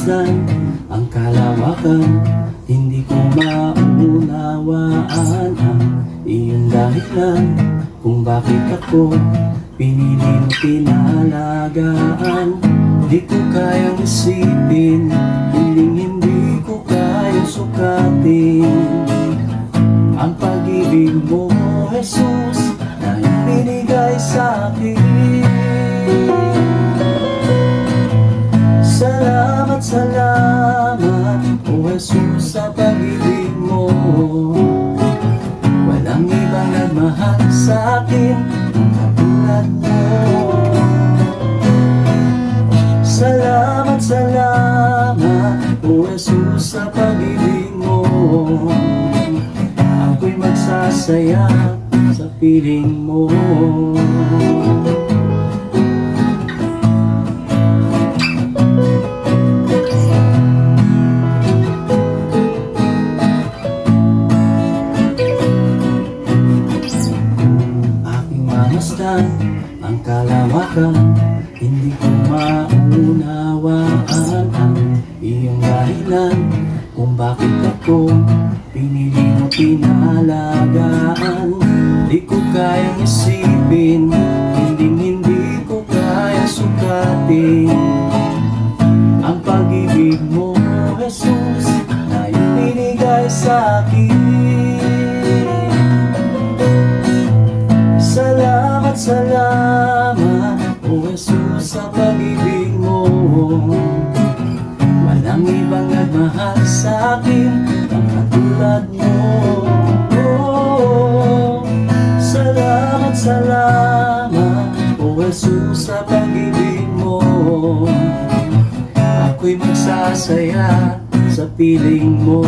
mamasdan ang kalawakan. Hindi ko maunawaan ang iyong dahilan kung bakit ako pinili mo pinalagaan. Di ko kayang isipin, hindi ko kayang sukatin ang pag-ibig mo, Jesus, na ibinigay sa'kin. Salamat, salamat, O Jesus, sa pag-ibig mo. Walang ibang nagmahal sa'kin ang katulad mo. Salamat, salamat, O Jesus, sa pag-ibig mo. Ako'y magsasaya sa piling mo. Aking mamasdan ang kalawakan. Hindi ko maunawaan ang iyong dahilan kung bakit ako pinili mo pinalagaan. Di ko kayang isipin, hindi ko kayang sukatin ang pag-ibig mo, Jesus, na ibinigay sa'kin. Salamat, salamat, O Jesus, sa pag-ibig mo. Walang ibang nagmahal sa'kin ang katulad mo. Salamat, salamat, O Jesus, sa pag-ibig mo. Ako'y magsasaya sa piling mo.